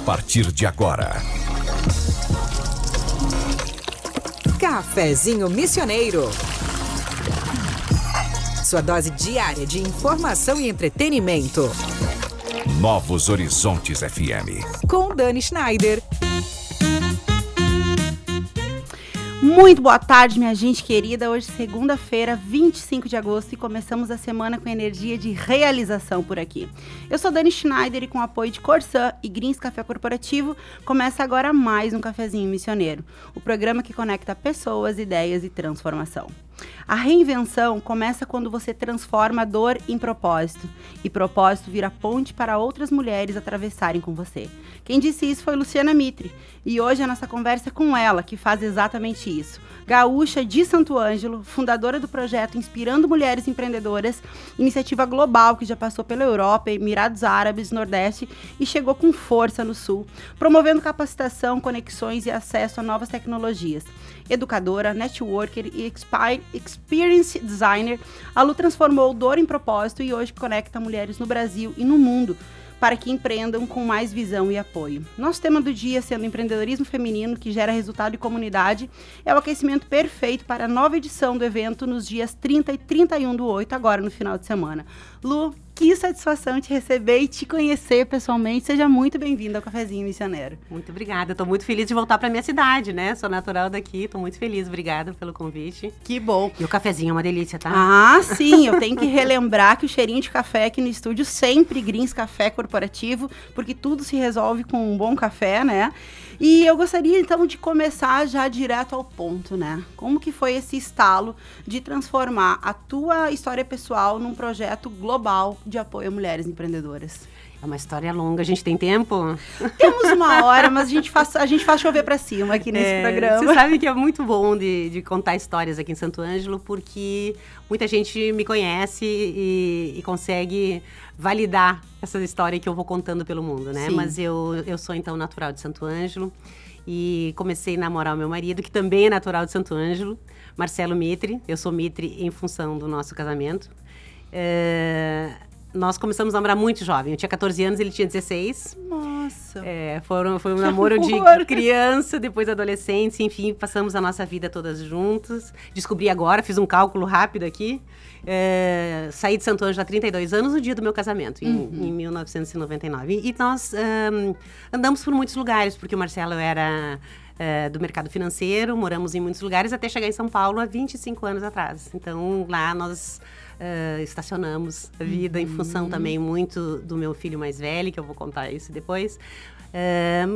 partir de agora. Cafezinho Missioneiro. Sua dose diária de informação e entretenimento. Novos Horizontes FM. Com Dani Schneider. Muito boa tarde, minha gente querida. Hoje, segunda-feira, 25 de agosto, e começamos a semana com energia de realização por aqui. Eu sou Dani Schneider e com o apoio de Corsã e Greens Café Corporativo, começa agora mais um Cafezinho Missioneiro, o programa que conecta pessoas, ideias e transformação. A reinvenção começa quando você transforma a dor em propósito, e propósito vira ponte para outras mulheres atravessarem com você. Quem disse isso foi Luciana Mitre, e hoje a nossa conversa é com ela, que faz exatamente isso. Gaúcha de Santo Ângelo, fundadora do projeto Inspirando Mulheres Empreendedoras, iniciativa global que já passou pela Europa, Emirados Árabes, Nordeste e chegou com força no Sul, promovendo capacitação, conexões e acesso a novas tecnologias. Educadora, networker e experience designer, a Lu transformou dor em propósito e hoje conecta mulheres no Brasil e no mundo para que empreendam com mais visão e apoio. Nosso tema do dia, sendo empreendedorismo feminino que gera resultado e comunidade, é o aquecimento perfeito para a nova edição do evento nos dias 30 e 31/8, agora no final de semana. Lu, que satisfação te receber e te conhecer pessoalmente. Seja muito bem-vinda ao Cafezinho Missioneiro. Muito obrigada. Estou muito feliz de voltar para minha cidade, né? Sou natural daqui, estou muito feliz. Obrigada pelo convite. Que bom. E o cafezinho é uma delícia, tá? Ah, sim. Eu tenho que relembrar que o cheirinho de café aqui no estúdio sempre Greens Café Corporativo, porque tudo se resolve com um bom café, né? E eu gostaria, então, de começar já direto ao ponto, né? Como que foi esse estalo de transformar a tua história pessoal num projeto global de apoio a mulheres empreendedoras? É uma história longa. A gente tem tempo? Temos uma hora, mas a gente faz chover pra cima aqui nesse programa. Você sabe que é muito bom de contar histórias aqui em Santo Ângelo, porque muita gente me conhece e consegue validar essa história que eu vou contando pelo mundo, né? Sim. Mas eu sou, então, natural de Santo Ângelo e comecei a namorar o meu marido, que também é natural de Santo Ângelo, Marcelo Mitre. Eu sou Mitre em função do nosso casamento. Nós começamos a namorar muito jovem. Eu tinha 14 anos, ele tinha 16. Nossa! Foi um namoro de criança, depois adolescência, enfim, passamos a nossa vida todas juntas. Descobri agora, fiz um cálculo rápido aqui. Saí de Santo Ângelo há 32 anos no dia do meu casamento, em 1999. E nós andamos por muitos lugares, porque o Marcelo era do mercado financeiro, moramos em muitos lugares, até chegar em São Paulo há 25 anos atrás. Então, lá nós estacionamos a vida em função também muito do meu filho mais velho, que eu vou contar isso depois.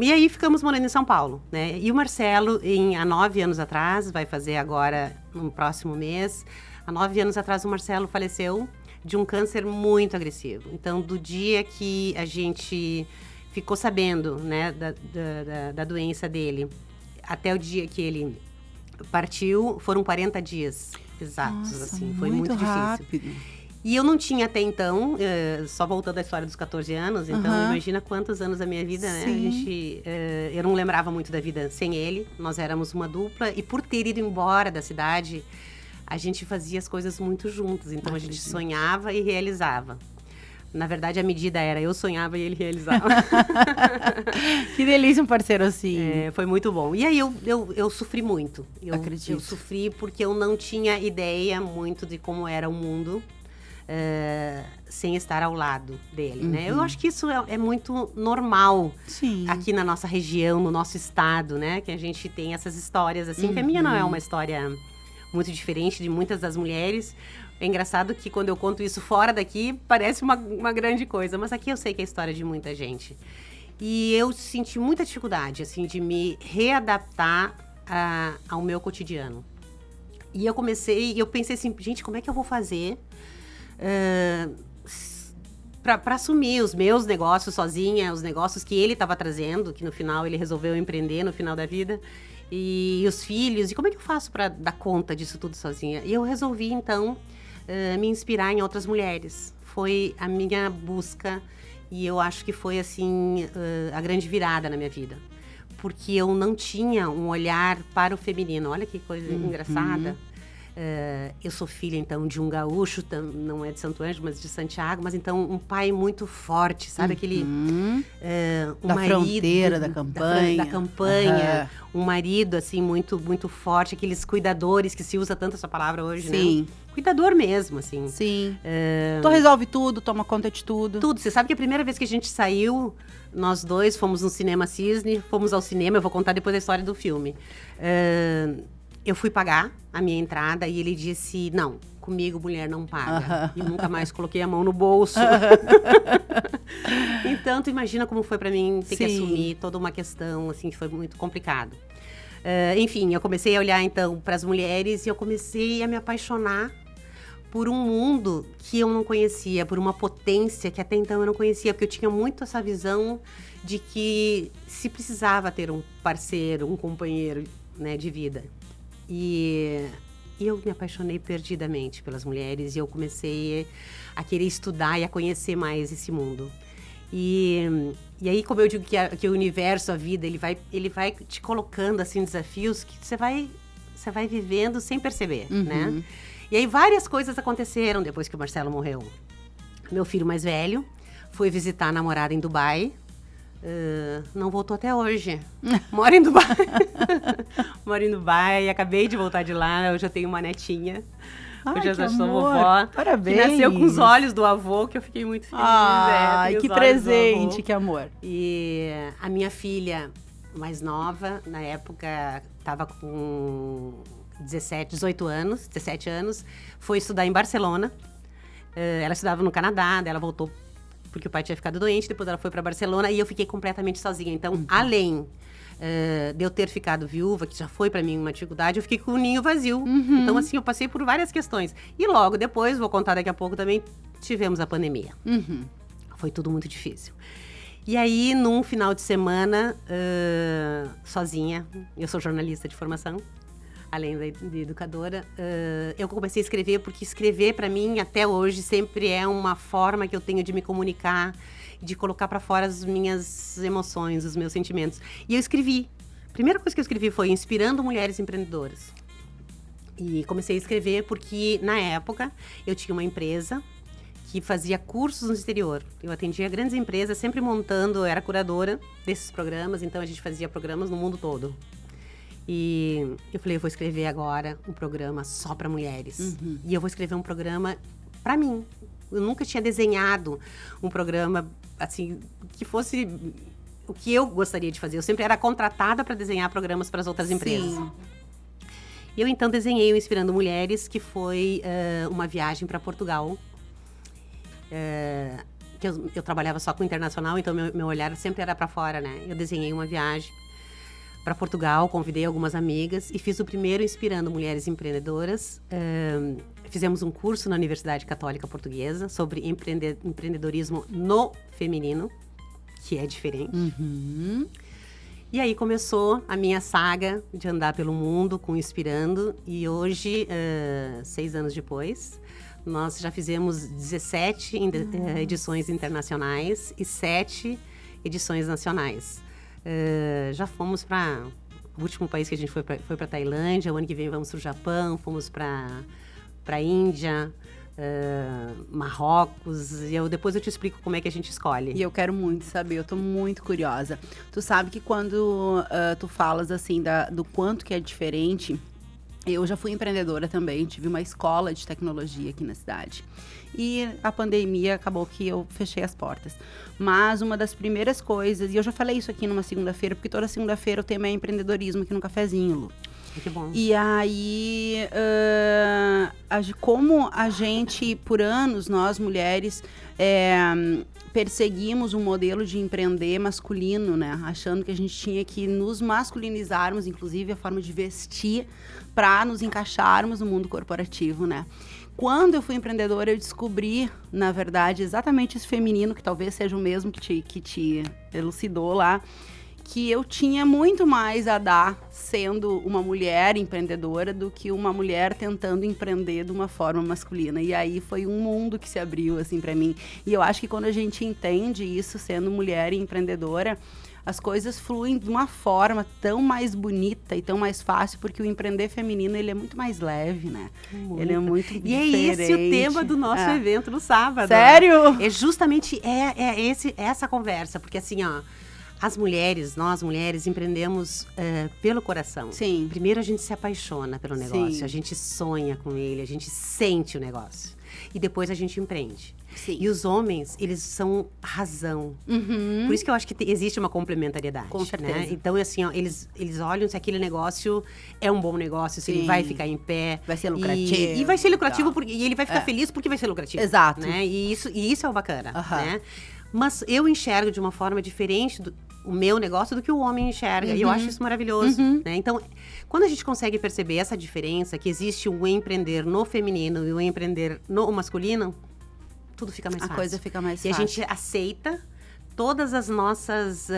E aí ficamos morando em São Paulo, né? E o Marcelo, há 9 anos atrás, vai fazer agora no próximo mês, há 9 anos atrás o Marcelo faleceu de um câncer muito agressivo. Então, do dia que a gente ficou sabendo, né, da doença dele, até o dia que ele partiu, foram 40 dias exatos. Nossa, assim, foi muito difícil. rápido. E eu não tinha até então, só voltando à história dos 14 anos, então imagina quantos anos da minha vida, né? Eu não lembrava muito da vida sem ele, nós éramos uma dupla, e por ter ido embora da cidade, a gente fazia as coisas muito juntos, então a gente sonhava e realizava. Na verdade, a medida era eu sonhava e ele realizava. Que delícia um parceiro assim. Foi muito bom. E aí eu sofri muito. Acredito. Eu sofri porque eu não tinha ideia muito de como era o mundo sem estar ao lado dele, né? Eu acho que isso é muito normal. Sim. Aqui na nossa região, no nosso estado, né? Que a gente tem essas histórias assim, que a minha não é uma história muito diferente de muitas das mulheres. É engraçado que quando eu conto isso fora daqui, parece uma grande coisa, mas aqui eu sei que é a história de muita gente. E eu senti muita dificuldade, assim, de me readaptar ao meu cotidiano. E eu pensei assim, gente, como é que eu vou fazer para assumir os meus negócios sozinha, os negócios que ele estava trazendo, que no final ele resolveu empreender no final da vida, e os filhos, e como é que eu faço para dar conta disso tudo sozinha? E eu resolvi, então, me inspirar em outras mulheres. Foi a minha busca e eu acho que foi, assim, a grande virada na minha vida. Porque eu não tinha um olhar para o feminino. Olha que coisa engraçada. Eu sou filha, então, de um gaúcho, não é de Santo Ângelo, mas de Santiago, mas então um pai muito forte, sabe? Aquele um da marido, fronteira, da campanha. Da campanha, um marido, assim, muito, muito forte, aqueles cuidadores, que se usa tanto essa palavra hoje, né? Sim. Cuidador mesmo, assim. Sim. Tu resolve tudo, toma conta de tudo. Tudo. Você sabe que a primeira vez que a gente saiu, nós dois fomos no Cinema Cisne, fomos ao cinema, eu vou contar depois a história do filme. Eu fui pagar a minha entrada e ele disse, não, comigo mulher não paga. E nunca mais coloquei a mão no bolso. Então, tu imagina como foi pra mim ter que assumir toda uma questão, assim, que foi muito complicado. Enfim, eu comecei a olhar, então, para as mulheres e eu comecei a me apaixonar por um mundo que eu não conhecia, por uma potência que até então eu não conhecia, porque eu tinha muito essa visão de que se precisava ter um parceiro, um companheiro, né, de vida. E eu me apaixonei perdidamente pelas mulheres e eu comecei a querer estudar e a conhecer mais esse mundo. E aí, como eu digo que o universo, a vida, ele vai te colocando, assim, desafios que você vai vivendo sem perceber, né? E aí, várias coisas aconteceram depois que o Marcelo morreu. Meu filho mais velho foi visitar a namorada em Dubai. Não voltou até hoje. Mora em Dubai. Mora em Dubai. Acabei de voltar de lá. Hoje eu tenho uma netinha. Ai, hoje eu que já sou amor. vovó. Parabéns. Que nasceu com os olhos do avô, que eu fiquei muito feliz. Ai, tem que os olhos do avô. presente, que amor. E a minha filha mais nova, na época, estava com 18 anos, 17 anos, foi estudar em Barcelona. Ela estudava no Canadá, daí ela voltou porque o pai tinha ficado doente, depois ela foi para Barcelona e eu fiquei completamente sozinha. Então, além de eu ter ficado viúva, que já foi para mim uma dificuldade, eu fiquei com o ninho vazio. Então, assim, eu passei por várias questões. E logo depois, vou contar daqui a pouco também, tivemos a pandemia. Foi tudo muito difícil. E aí, num final de semana, sozinha, eu sou jornalista de formação, além de educadora, eu comecei a escrever, porque escrever, para mim, até hoje, sempre é uma forma que eu tenho de me comunicar, de colocar para fora as minhas emoções, os meus sentimentos. E eu escrevi. A primeira coisa que eu escrevi foi Inspirando Mulheres Empreendedoras. E comecei a escrever porque, na época, eu tinha uma empresa que fazia cursos no exterior. Eu atendia grandes empresas, sempre montando, eu era curadora desses programas, então a gente fazia programas no mundo todo. E eu falei, eu vou escrever agora um programa só para mulheres. E eu vou escrever um programa para mim. Eu nunca tinha desenhado um programa, assim, que fosse o que eu gostaria de fazer. Eu sempre era contratada para desenhar programas para as outras empresas. E eu, então, desenhei o Inspirando Mulheres, que foi uma viagem para Portugal. Que eu trabalhava só com internacional, então meu olhar sempre era para fora, né? Eu desenhei uma viagem para Portugal, convidei algumas amigas e fiz o primeiro Inspirando Mulheres Empreendedoras. Fizemos um curso na Universidade Católica Portuguesa sobre empreendedorismo no feminino, que é diferente. E aí começou a minha saga de andar pelo mundo com Inspirando. E hoje, 6 anos depois, nós já fizemos 17 edições internacionais e 7 edições nacionais. Já fomos para... O último país que a gente foi para Tailândia. O ano que vem vamos para o Japão. Fomos para a Índia, Marrocos. E depois eu te explico como é que a gente escolhe. E eu quero muito saber, eu tô muito curiosa. Tu sabe que quando tu falas assim do quanto que é diferente, eu já fui empreendedora também, tive uma escola de tecnologia aqui na cidade. E a pandemia acabou que eu fechei as portas. Mas uma das primeiras coisas, e eu já falei isso aqui numa segunda-feira, porque toda segunda-feira o tema é empreendedorismo aqui no Cafezinho, Lu. Que bom. E aí, como a gente, por anos, nós mulheres, perseguimos um modelo de empreender masculino, né? Achando que a gente tinha que nos masculinizarmos, inclusive a forma de vestir, para nos encaixarmos no mundo corporativo, né? Quando eu fui empreendedora, eu descobri, na verdade, exatamente esse feminino, que talvez seja o mesmo que te elucidou lá, que eu tinha muito mais a dar sendo uma mulher empreendedora do que uma mulher tentando empreender de uma forma masculina. E aí foi um mundo que se abriu, assim, pra mim. E eu acho que quando a gente entende isso, sendo mulher e empreendedora, as coisas fluem de uma forma tão mais bonita e tão mais fácil, porque o empreender feminino, ele é muito mais leve, né? Muito. Ele é muito E diferente. é esse o tema do nosso evento no sábado. Sério? É justamente essa conversa, porque assim, ó, nós mulheres, empreendemos pelo coração. Sim. Primeiro a gente se apaixona pelo negócio, Sim. a gente sonha com ele, a gente sente o negócio. E depois a gente empreende. Sim. E os homens, eles são razão. Por isso que eu acho que existe uma complementariedade. Com certeza. Né? Então, assim, ó, eles olham se aquele negócio é um bom negócio, se Sim. ele vai ficar em pé. Vai ser lucrativo. E vai ser lucrativo, Tá. e ele vai ficar feliz porque vai ser lucrativo. Exato. Né? E isso é o bacana. Aham. Né? Mas eu enxergo de uma forma diferente o meu negócio do que o homem enxerga. E eu acho isso maravilhoso. Né? Então, quando a gente consegue perceber essa diferença, que existe o empreender no feminino e o empreender no masculino, tudo fica mais A fácil. coisa fica mais E fácil. a gente aceita todas as nossas,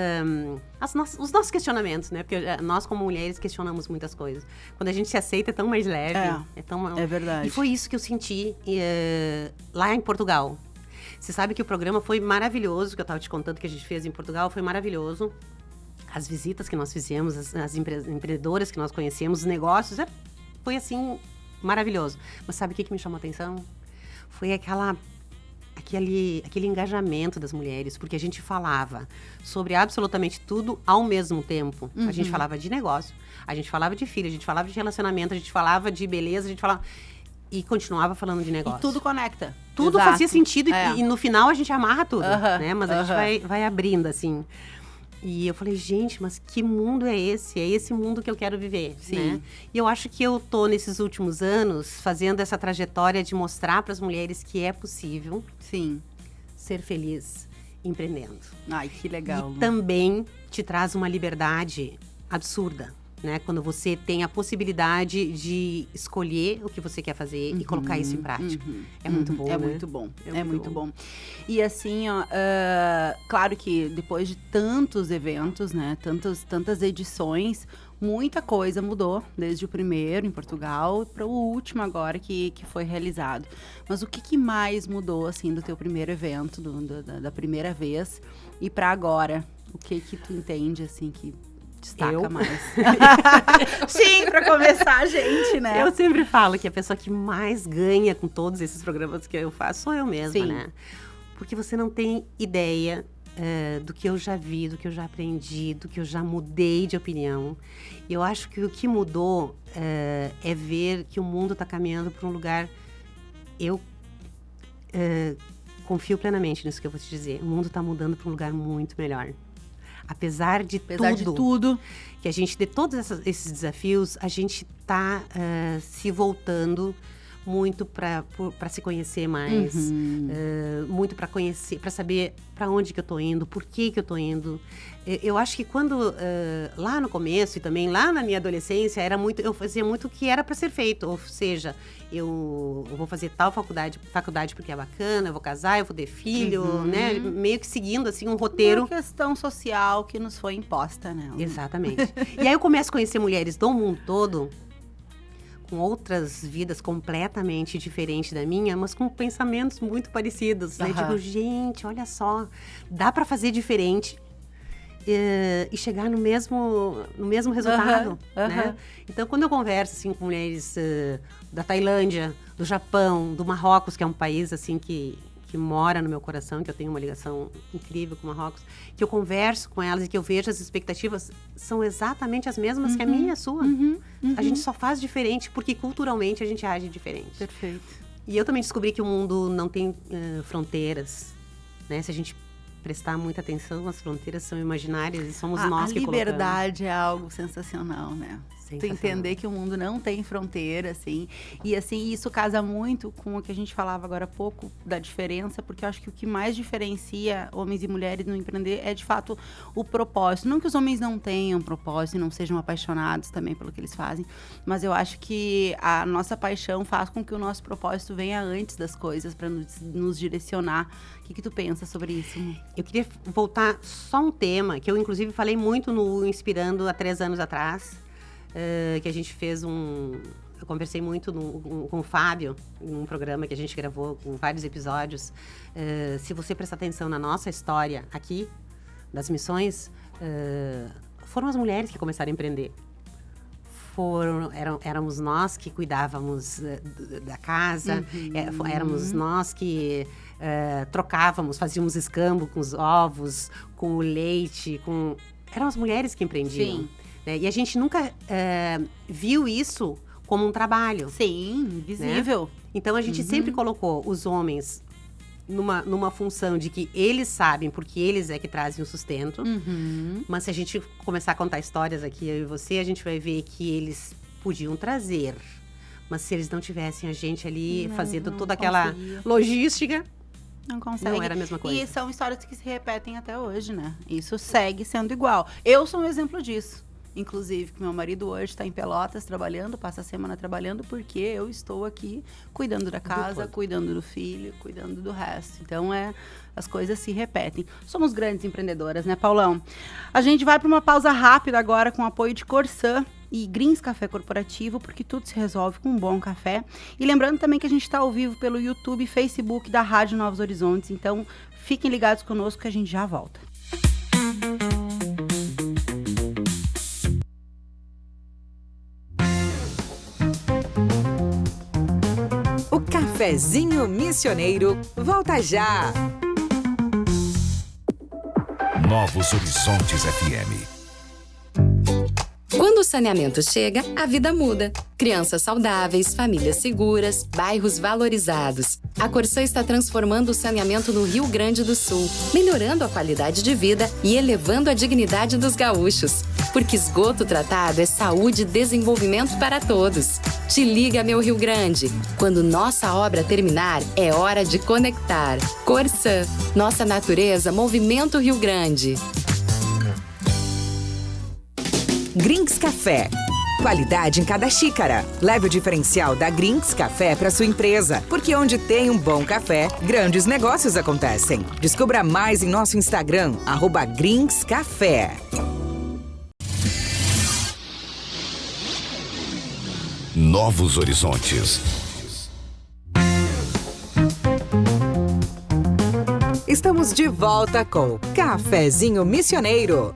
os nossos questionamentos, né? Porque nós, como mulheres, questionamos muitas coisas. Quando a gente se aceita, é tão mais leve. É verdade. E foi isso que eu senti lá em Portugal. Você sabe que o programa foi maravilhoso, que eu estava te contando que a gente fez em Portugal, foi maravilhoso. As visitas que nós fizemos, as empreendedoras que nós conhecemos, os negócios, foi assim, maravilhoso. Mas sabe o que me chamou a atenção? Foi aquele engajamento das mulheres, porque a gente falava sobre absolutamente tudo ao mesmo tempo. A gente falava de negócio, a gente falava de filho, a gente falava de relacionamento, a gente falava de beleza, a gente falava... E continuava falando de negócio. E tudo conecta. Tudo Exato. fazia sentido e no final a gente amarra tudo, né? Mas a gente vai abrindo, assim. E eu falei, gente, mas que mundo é esse? É esse mundo que eu quero viver, Sim. né? E eu acho que eu tô, nesses últimos anos, fazendo essa trajetória de mostrar para as mulheres que é possível Sim. ser feliz empreendendo. Ai, que legal. E também te traz uma liberdade absurda, né? Quando você tem a possibilidade de escolher o que você quer fazer e colocar isso em prática. É muito bom, É né? muito bom. É muito bom. E assim, ó, claro que depois de tantos eventos, né? Tantas edições, muita coisa mudou, desde o primeiro em Portugal para o último agora que foi realizado. Mas o que mais mudou, assim, do teu primeiro evento, da primeira vez e para agora? O que tu entende, assim, que destaca mais? Sim, para começar a gente, né? Eu sempre falo que a pessoa que mais ganha com todos esses programas que eu faço sou eu mesma, Sim. né? Porque você não tem ideia do que eu já vi, do que eu já aprendi, do que eu já mudei de opinião. E eu acho que o que mudou é ver que o mundo está caminhando para um lugar... Eu confio plenamente nisso que eu vou te dizer. O mundo está mudando para um lugar muito melhor. Apesar de tudo, que a gente, de todos esses desafios, a gente está se voltando muito para se conhecer mais, muito para conhecer, para saber para onde que eu tô indo, por que eu tô indo. Eu acho que quando, lá no começo e também lá na minha adolescência, eu fazia muito o que era para ser feito, ou seja, eu vou fazer tal faculdade porque é bacana, eu vou casar, eu vou ter filho, né? Meio que seguindo assim um roteiro. Uma questão social que nos foi imposta, né? Exatamente. E aí eu começo a conhecer mulheres do mundo todo, com outras vidas completamente diferentes da minha, mas com pensamentos muito parecidos. Né? Digo, gente, olha só, dá para fazer diferente e chegar no mesmo resultado. Né? Então, quando eu converso assim, com mulheres da Tailândia, do Japão, do Marrocos, que é um país assim que mora no meu coração, que eu tenho uma ligação incrível com o Marrocos, que eu converso com elas e que eu vejo as expectativas são exatamente as mesmas que a minha e a sua. A gente só faz diferente porque culturalmente a gente age diferente. Perfeito. E eu também descobri que o mundo não tem fronteiras, né? Se a gente prestar muita atenção, as fronteiras são imaginárias e somos nós que colocamos. A liberdade é algo sensacional, né? Tu entender que o mundo não tem fronteira, assim. E, assim, isso casa muito com o que a gente falava agora há pouco, da diferença, porque eu acho que o que mais diferencia homens e mulheres no empreender é, de fato, o propósito. Não que os homens não tenham propósito e não sejam apaixonados também pelo que eles fazem, mas eu acho que a nossa paixão faz com que o nosso propósito venha antes das coisas, para nos direcionar. O que tu pensa sobre isso? Eu queria voltar só um tema, que eu, inclusive, falei muito no Inspirando há 3 anos atrás, que a gente fez eu conversei muito com o Fábio, em um programa que a gente gravou com vários episódios. Se você prestar atenção na nossa história aqui, das missões, foram as mulheres que começaram a empreender. Éramos nós que cuidávamos da casa, éramos nós que trocávamos, fazíamos escambo com os ovos, com o leite, eram as mulheres que empreendiam. Sim. Né? E a gente nunca viu isso como um trabalho. Sim, visível. Né? Então, a gente sempre colocou os homens numa função de que eles sabem, porque eles é que trazem o sustento. Mas se a gente começar a contar histórias aqui, eu e você, a gente vai ver que eles podiam trazer. Mas se eles não tivessem a gente ali fazendo toda aquela logística, não consegue. Não era a mesma coisa. E são histórias que se repetem até hoje, né? Isso segue sendo igual. Eu sou um exemplo disso. Inclusive, que meu marido hoje está em Pelotas trabalhando, passa a semana trabalhando, porque eu estou aqui cuidando da casa, cuidando do filho, cuidando do resto. Então, as coisas se repetem. Somos grandes empreendedoras, né, Paulão? A gente vai para uma pausa rápida agora com o apoio de Corsã e Greens Café Corporativo, porque tudo se resolve com um bom café. E lembrando também que a gente está ao vivo pelo YouTube e Facebook da Rádio Novos Horizontes. Então, fiquem ligados conosco que a gente já volta. O Cafezinho Missioneiro volta já. Novos Horizontes FM. Quando o saneamento chega, a vida muda. Crianças saudáveis, famílias seguras, bairros valorizados. A Corsã está transformando o saneamento no Rio Grande do Sul, melhorando a qualidade de vida e elevando a dignidade dos gaúchos. Porque esgoto tratado é saúde e desenvolvimento para todos. Te liga, meu Rio Grande. Quando nossa obra terminar, é hora de conectar. Corsã, nossa natureza, movimento Rio Grande. Greens Café. Qualidade em cada xícara. Leve o diferencial da Greens Café para sua empresa, porque onde tem um bom café, grandes negócios acontecem. Descubra mais em nosso Instagram, @GreensCafé. Novos Horizontes. Estamos de volta com Cafezinho Missioneiro.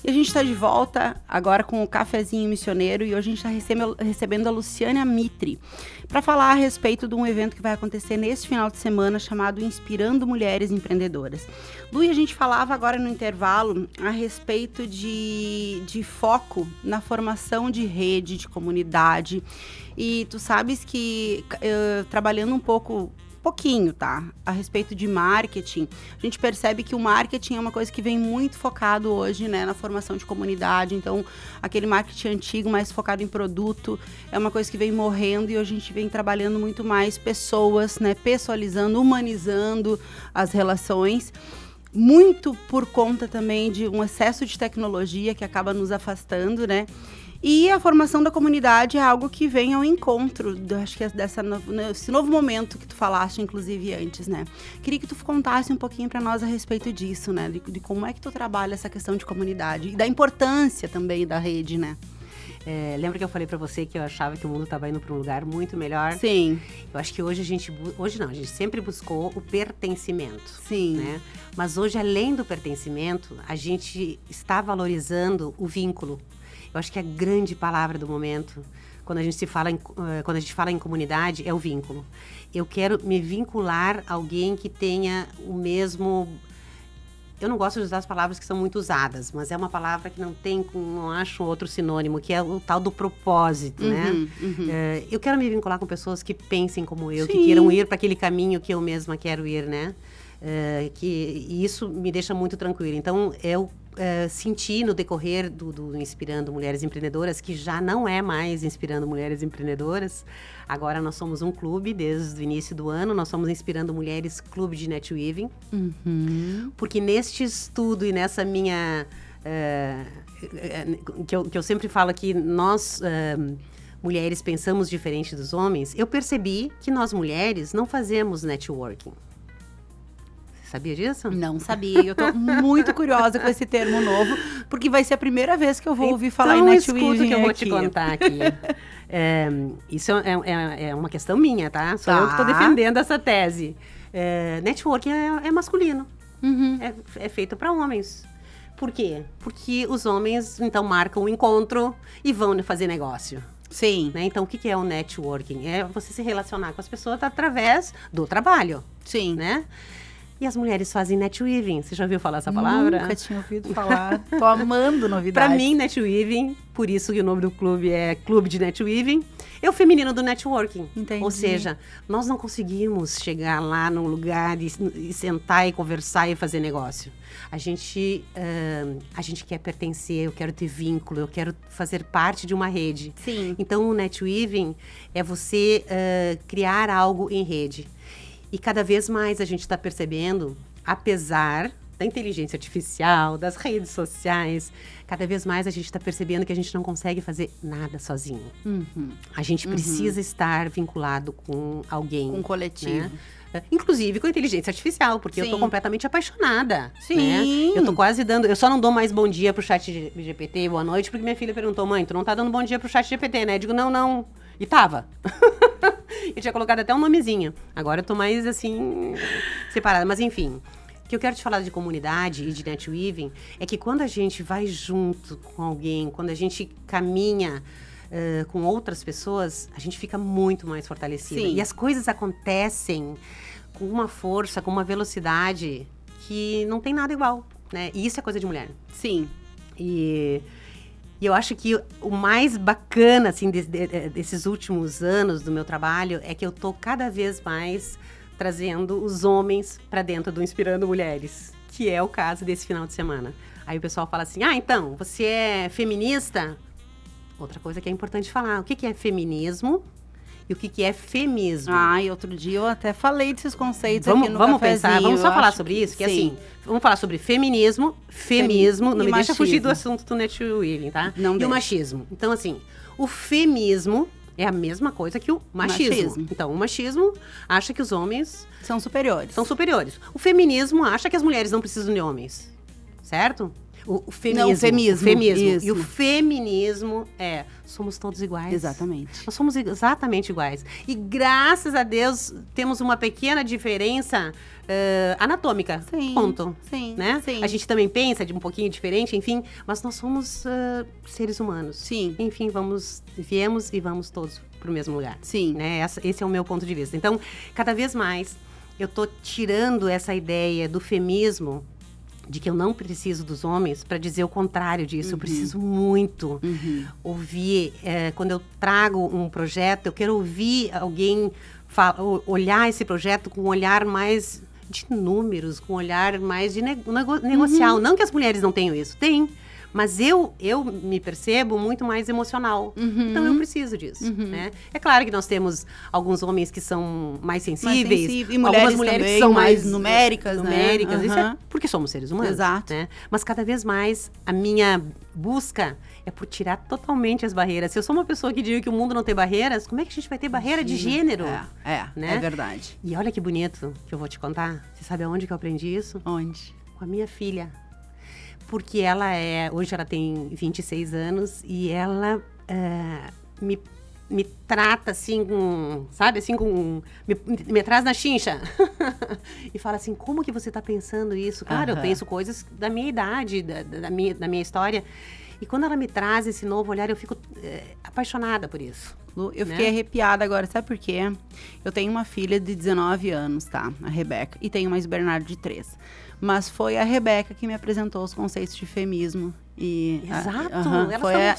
E a gente está de volta agora com o Cafezinho Missioneiro e hoje a gente está recebendo a Luciana Mitri para falar a respeito de um evento que vai acontecer nesse final de semana chamado Inspirando Mulheres Empreendedoras. Lu, e a gente falava agora no intervalo a respeito de foco na formação de rede, de comunidade. E tu sabes que trabalhando pouquinho, tá? A respeito de marketing, a gente percebe que o marketing é uma coisa que vem muito focado hoje, né, na formação de comunidade. Então, aquele marketing antigo, mais focado em produto, é uma coisa que vem morrendo e hoje a gente vem trabalhando muito mais pessoas, né, pessoalizando, humanizando as relações. Muito por conta também de um excesso de tecnologia que acaba nos afastando, né? E a formação da comunidade é algo que vem ao encontro, acho que esse novo momento que tu falaste, inclusive, antes, né? Queria que tu contasse um pouquinho para nós a respeito disso, né? De como é que tu trabalha essa questão de comunidade e da importância também da rede, né? Lembra que eu falei pra você que eu achava que o mundo estava indo para um lugar muito melhor? Sim. Eu acho que hoje a gente sempre buscou o pertencimento. Sim. Né? Mas hoje, além do pertencimento, a gente está valorizando o vínculo. Eu acho que a grande palavra do momento, quando a gente fala em comunidade, é o vínculo. Eu quero me vincular a alguém que tenha o mesmo... Eu não gosto de usar as palavras que são muito usadas, mas é uma palavra que não acho outro sinônimo, que é o tal do propósito, né? Eu quero me vincular com pessoas que pensem como eu, que queiram ir para aquele caminho que eu mesma quero ir, né? E isso me deixa muito tranquila. Então, eu senti no decorrer do Inspirando Mulheres Empreendedoras, que já não é mais Inspirando Mulheres Empreendedoras, agora nós somos um clube, desde o início do ano, nós somos Inspirando Mulheres Clube de Netweaving, porque neste estudo e nessa minha... que eu sempre falo que nós... mulheres pensamos diferente dos homens, eu percebi que nós mulheres não fazemos networking. Sabia disso? Não sabia. Eu tô muito curiosa com esse termo novo, porque vai ser a primeira vez que eu vou ouvir falar em netweaving escuta que eu vou aqui. te contar aqui. Isso é uma questão minha, tá? Sou eu que estou defendendo essa tese. Networking é masculino. Uhum. É feito para homens. Por quê? Porque os homens, então, marcam um encontro e vão fazer negócio. Sim. Né? Então, o que é o networking? É você se relacionar com as pessoas através do trabalho. Sim. Né? E as mulheres fazem netweaving. Você já ouviu falar essa palavra? Nunca tinha ouvido falar. Tô amando novidades. Para mim, netweaving, por isso que o nome do clube é Clube de Netweaving, é o feminino do networking. Entendi. Ou seja, nós não conseguimos chegar lá num lugar e sentar e conversar e fazer negócio. A gente quer pertencer, eu quero ter vínculo, eu quero fazer parte de uma rede. Sim. Então, o netweaving é você criar algo em rede. E cada vez mais a gente está percebendo, apesar da inteligência artificial, das redes sociais, cada vez mais a gente está percebendo que a gente não consegue fazer nada sozinho. Uhum. A gente precisa estar vinculado com alguém. Com um coletivo. Né? Inclusive com a inteligência artificial, porque eu tô completamente apaixonada. Sim. Né? Eu tô quase dando... Eu só não dou mais bom dia pro chat GPT, boa noite, porque minha filha perguntou, mãe, tu não tá dando bom dia pro chat GPT, né? Eu digo, não. E tava. Eu tinha colocado até um nomezinho. Agora eu tô mais, assim, separada. Mas, enfim, o que eu quero te falar de comunidade e de netweaving é que quando a gente vai junto com alguém, quando a gente caminha com outras pessoas, a gente fica muito mais fortalecida. Sim. E as coisas acontecem com uma força, com uma velocidade que não tem nada igual, né? E isso é coisa de mulher. Sim. E eu acho que o mais bacana, assim, desses últimos anos do meu trabalho é que eu tô cada vez mais trazendo os homens para dentro do Inspirando Mulheres, que é o caso desse final de semana. Aí o pessoal fala assim, então, você é feminista? Outra coisa que é importante falar, o que é feminismo e o que é femismo? E outro dia eu até falei desses conceitos vamos, aqui no vamos cafezinho. pensar, vamos só falar sobre isso, que assim, vamos falar sobre feminismo, não me deixa fugir do assunto do netweaving, tá? Não e o machismo. Então, assim, o feminismo é a mesma coisa que o machismo. Então, o machismo acha que os homens são superiores. O feminismo acha que as mulheres não precisam de homens, certo? O feminismo. Não, o feminismo. E o feminismo somos todos iguais. Exatamente. Nós somos exatamente iguais. E graças a Deus temos uma pequena diferença anatômica. Sim. Ponto. Sim. Né? Sim. A gente também pensa de um pouquinho diferente, enfim, mas nós somos seres humanos. Sim. Enfim, viemos e vamos todos para o mesmo lugar. Sim. Né? Esse é o meu ponto de vista. Então, cada vez mais eu tô tirando essa ideia do feminismo de que eu não preciso dos homens para dizer o contrário disso. Eu preciso muito ouvir. Quando eu trago um projeto, eu quero ouvir alguém olhar esse projeto com um olhar mais de números, com um olhar mais de negocial. Não que as mulheres não tenham isso, tem. Mas eu me percebo muito mais emocional. Então, eu preciso disso, né? É claro que nós temos alguns homens que são mais sensíveis. E mulheres também, que são mais numéricas, né? Isso é porque somos seres humanos. Exato. Né? Mas cada vez mais, a minha busca é por tirar totalmente as barreiras. Se eu sou uma pessoa que digo que o mundo não tem barreiras, como é que a gente vai ter barreira de gênero? É verdade. E olha que bonito que eu vou te contar. Você sabe aonde que eu aprendi isso? Onde? Com a minha filha. Porque hoje ela tem 26 anos e ela me trata assim sabe, assim me traz na chincha e fala assim, como que você tá pensando isso? Claro, eu penso coisas da minha idade, da minha história. E quando ela me traz esse novo olhar, eu fico apaixonada por isso. Lu, eu fiquei arrepiada agora, sabe por quê? Eu tenho uma filha de 19 anos, tá? A Rebeca. E tenho mais Bernardo de 3. Mas foi a Rebeca que me apresentou os conceitos de feminismo. Exato,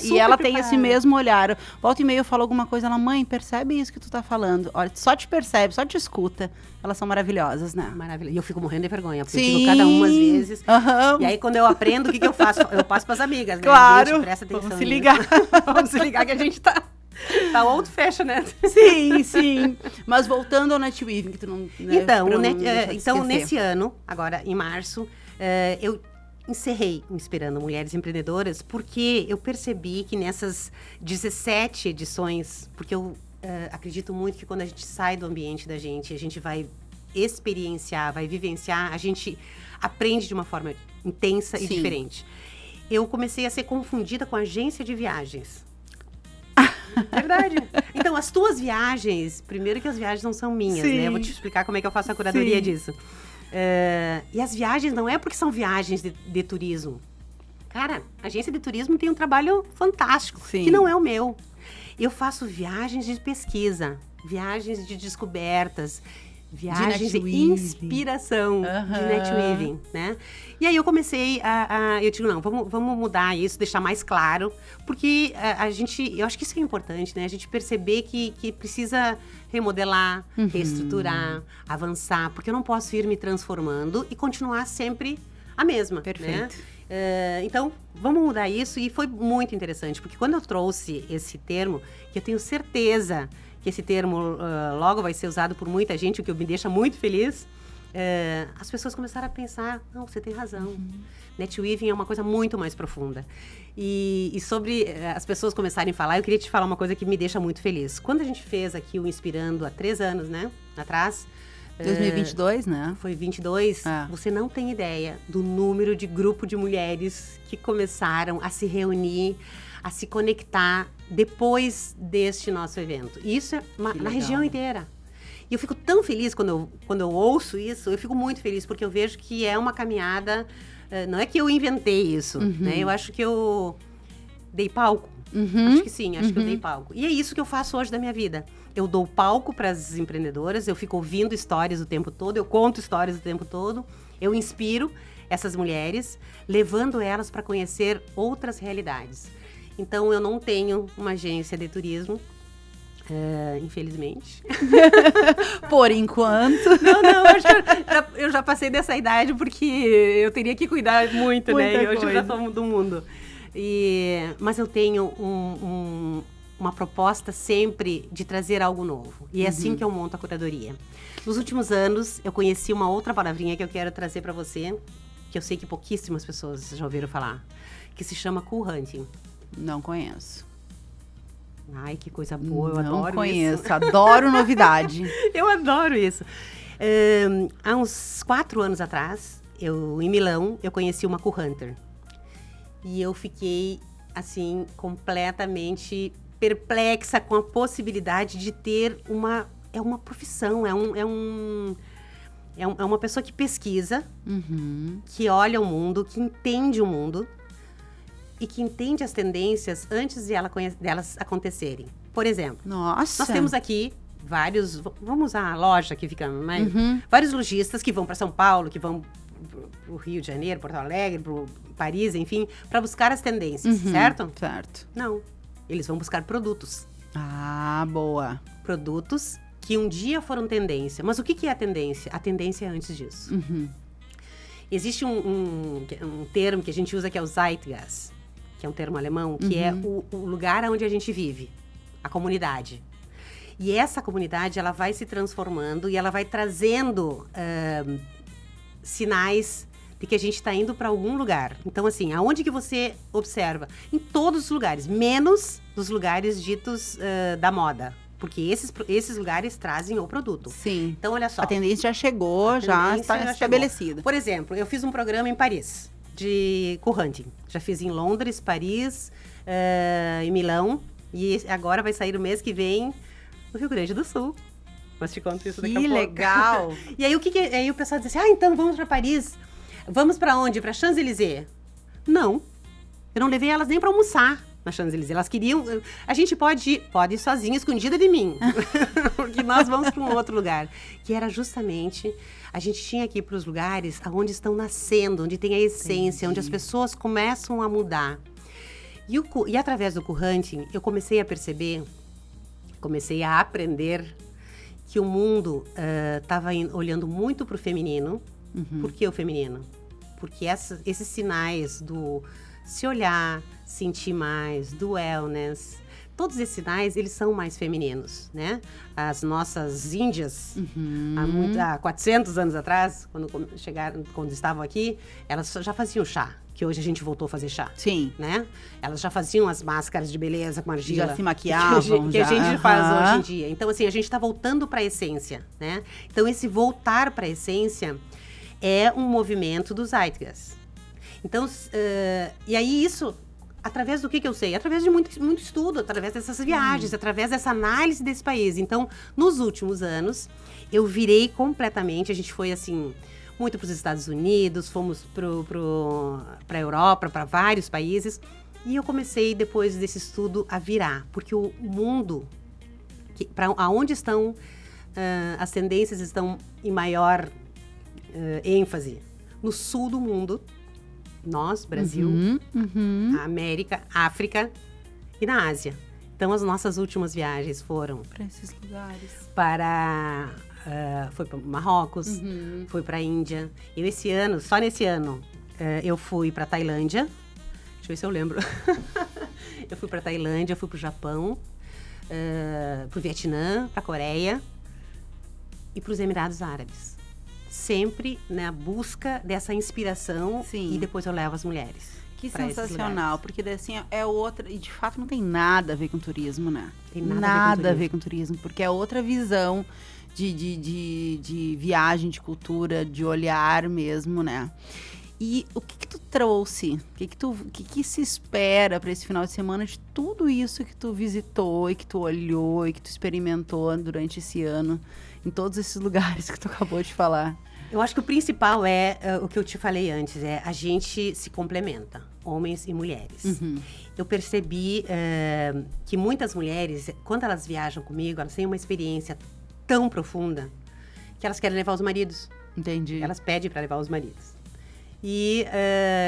e ela tem esse mesmo olhar. Volta e meia eu falo alguma coisa, ela, mãe, percebe isso que tu tá falando. Olha, só te percebe, só te escuta. Elas são maravilhosas, né? Maravilhoso. E eu fico morrendo de vergonha, porque eu digo cada uma às vezes. E aí, quando eu aprendo, o que eu faço? Eu passo pras amigas, né? Claro, gente, presta atenção. Vamos se ligar. Vamos se ligar que a gente tá old fashion, né? Sim. Mas voltando ao netweaving, que tu não... Né, então, nesse ano, agora em março, eu encerrei Inspirando Mulheres Empreendedoras, porque eu percebi que nessas 17 edições, porque eu acredito muito que quando a gente sai do ambiente da gente, a gente vai experienciar, vai vivenciar, a gente aprende de uma forma intensa e diferente. Eu comecei a ser confundida com agência de viagens. Verdade. Então, as tuas viagens, primeiro que as viagens não são minhas, Sim. né? Eu vou te explicar como é que eu faço a curadoria Sim. disso. E as viagens não é porque são viagens de turismo. Cara, a agência de turismo tem um trabalho fantástico, Sim. que não é o meu. Eu faço viagens de pesquisa, viagens de descobertas, viagens de netweaving. inspiração, de Aham. netweaving, né? E aí eu comecei eu digo, não, vamos mudar isso, deixar mais claro, porque eu acho que isso é importante, né? A gente perceber que precisa remodelar, reestruturar, avançar, porque eu não posso ir me transformando e continuar sempre a mesma, Perfeito. né? Então, vamos mudar isso, e foi muito interessante, porque quando eu trouxe esse termo, que eu tenho certeza que esse termo logo vai ser usado por muita gente, o que me deixa muito feliz, as pessoas começaram a pensar, não, você tem razão, netweaving é uma coisa muito mais profunda. E sobre as pessoas começarem a falar, eu queria te falar uma coisa que me deixa muito feliz. Quando a gente fez aqui o Inspirando há 3 anos, né, atrás... 2022, né? Foi 22. É. Você não tem ideia do número de grupo de mulheres que começaram a se reunir, a se conectar depois deste nosso evento. E isso é na legal. região inteira. E eu fico tão feliz quando eu ouço isso, eu fico muito feliz, porque eu vejo que é uma caminhada... não é que eu inventei isso, né? Eu acho que eu dei palco. Acho que sim, acho que eu dei palco. E é isso que eu faço hoje da minha vida. Eu dou palco para as empreendedoras, eu fico ouvindo histórias o tempo todo, eu conto histórias o tempo todo, eu inspiro essas mulheres, levando elas para conhecer outras realidades. Então, eu não tenho uma agência de turismo, infelizmente. Por enquanto. Não, acho que eu já passei dessa idade, porque eu teria que cuidar muito, né? Muita E hoje eu já coisa. sou do mundo. Mas eu tenho uma proposta sempre de trazer algo novo. E é assim que eu monto a curadoria. Nos últimos anos, eu conheci uma outra palavrinha que eu quero trazer para você, que eu sei que pouquíssimas pessoas já ouviram falar, que se chama cool hunting. Não conheço. Ai, que coisa boa, eu Não adoro conheço, isso. adoro novidade. Eu adoro isso. Há uns 4 anos atrás, em Milão, eu conheci uma cool hunter. E eu fiquei, assim, completamente perplexa com a possibilidade de ter uma profissão, é uma pessoa que pesquisa, que olha o mundo, que entende o mundo e que entende as tendências antes de delas acontecerem. Por exemplo, Nossa. nós temos aqui vários, vamos usar a loja que fica mais, vários lojistas que vão para São Paulo, que vão para o Rio de Janeiro, Porto Alegre, para Paris, enfim, para buscar as tendências, certo? Certo. Não, eles vão buscar produtos. Ah, boa. Produtos que um dia foram tendência. Mas o que é a tendência? A tendência é antes disso. Existe um termo que a gente usa que é o Zeitgeist, que é um termo alemão, que é o lugar onde a gente vive, a comunidade. E essa comunidade, ela vai se transformando e ela vai trazendo sinais de que a gente está indo para algum lugar. Então, assim, aonde que você observa? Em todos os lugares, menos nos lugares ditos da moda. Porque esses lugares trazem o produto. Sim. Então, olha só. A tendência já chegou, já está estabelecida. Por exemplo, eu fiz um programa em Paris, de cool hunting. Já fiz em Londres, Paris, em Milão. E agora vai sair o mês que vem no Rio Grande do Sul. Mas te conto isso daqui a pouco. Que legal! E aí, aí o pessoal diz assim, então vamos para Paris. Vamos para onde? Para Champs-Élysées? Não. Eu não levei elas nem para almoçar na Champs-Élysées. Elas queriam... A gente pode ir sozinha, escondida de mim. Porque nós vamos para um outro lugar. Que era justamente... A gente tinha que ir para os lugares onde estão nascendo, onde tem a essência, onde as pessoas começam a mudar. E através do cool hunting, eu comecei a perceber, comecei a aprender que o mundo estava olhando muito para o feminino. Por que o feminino? Porque esses sinais do se olhar, sentir mais, do wellness, todos esses sinais, eles são mais femininos, né? As nossas índias, há 400 anos atrás, quando estavam aqui, elas já faziam chá, que hoje a gente voltou a fazer chá. Sim. Né? Elas já faziam as máscaras de beleza com argila. Já se maquiavam, que a gente já. faz hoje em dia. Então, assim, a gente está voltando para a essência, né? Então, esse voltar para a essência é um movimento do Zeitgeist. Então, e aí isso através do que eu sei? Através de muito estudo, através dessas viagens, através dessa análise desse país. Então, nos últimos anos, eu virei completamente, a gente foi assim, muito para os Estados Unidos, fomos para a Europa, para vários países, e eu comecei, depois desse estudo, a virar, porque o mundo, para aonde estão, as tendências estão em maior ênfase, no sul do mundo, nós, Brasil, a América, África e na Ásia. Então, as nossas últimas viagens foram Para esses lugares. foi para Marrocos, foi para a Índia. Eu esse ano, só nesse ano, eu fui para Tailândia. Deixa eu ver se eu lembro. Eu fui para Tailândia, fui para o Japão, para o Vietnã, para a Coreia e para os Emirados Árabes. Sempre na busca dessa inspiração. Sim. E depois eu levo as mulheres. Que pra esses sensacional, lugares. porque daí, assim, é outra, e de fato não tem nada a ver com turismo, né? Tem nada a ver com turismo, porque é outra visão de viagem, de cultura, de olhar mesmo, né? E o que tu trouxe? O que se espera para esse final de semana de tudo isso que tu visitou e que tu olhou e que tu experimentou durante esse ano, em todos esses lugares que tu acabou de falar? Eu acho que o principal é o que eu te falei antes, a gente se complementa, homens e mulheres. Eu percebi que muitas mulheres, quando elas viajam comigo, elas têm uma experiência tão profunda que elas querem levar os maridos. Entendi. Elas pedem para levar os maridos. E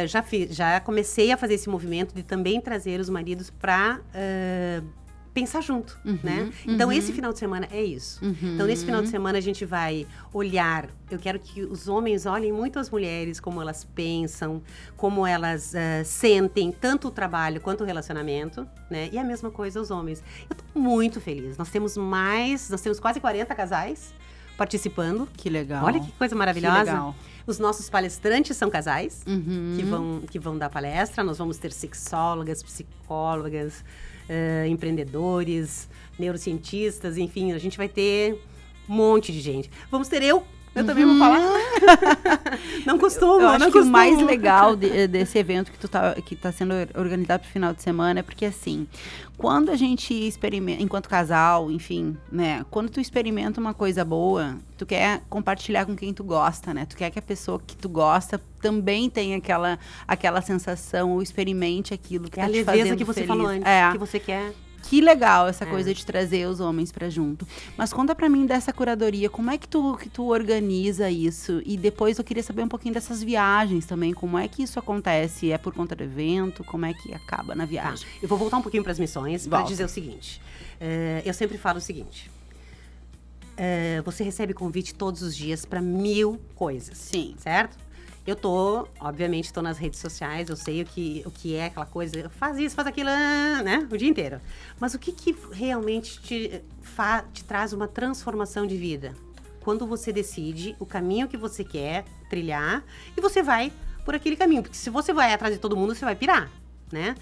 já comecei a fazer esse movimento de também trazer os maridos para pensar junto, né? Então, esse final de semana é isso. Então, nesse final de semana, a gente vai olhar... Eu quero que os homens olhem muito as mulheres, como elas pensam, como elas sentem tanto o trabalho quanto o relacionamento, né? E a mesma coisa os homens. Eu tô muito feliz. Nós temos quase 40 casais participando. Que legal. Olha que coisa maravilhosa. Que legal. Os nossos palestrantes são casais que vão dar palestra. Nós vamos ter sexólogas, psicólogas, empreendedores, neurocientistas, enfim, a gente vai ter um monte de gente. Vamos ter eu também vou falar. Não costumo, eu acho que o mais legal desse evento que tá sendo organizado pro final de semana é porque, assim, quando a gente experimenta, enquanto casal, enfim, né, quando tu experimenta uma coisa boa, tu quer compartilhar com quem tu gosta, né, tu quer que a pessoa que tu gosta também tenha aquela sensação, ou experimente aquilo que tá te fazendo feliz. A leveza que você falou antes, que você quer... Que legal essa coisa de trazer os homens pra junto. Mas conta pra mim dessa curadoria, como é que tu organiza isso? E depois eu queria saber um pouquinho dessas viagens também, como é que isso acontece? É por conta do evento? Como é que acaba na viagem? Eu vou voltar um pouquinho pras missões para dizer o seguinte. Eu sempre falo o seguinte. Você recebe convite todos os dias para 1000 coisas. Sim. Certo? Eu obviamente, tô nas redes sociais, eu sei o que é aquela coisa, faz isso, faz aquilo, né? O dia inteiro. Mas o que realmente te traz uma transformação de vida? Quando você decide o caminho que você quer trilhar e você vai por aquele caminho. Porque se você vai atrás de todo mundo, você vai pirar, né?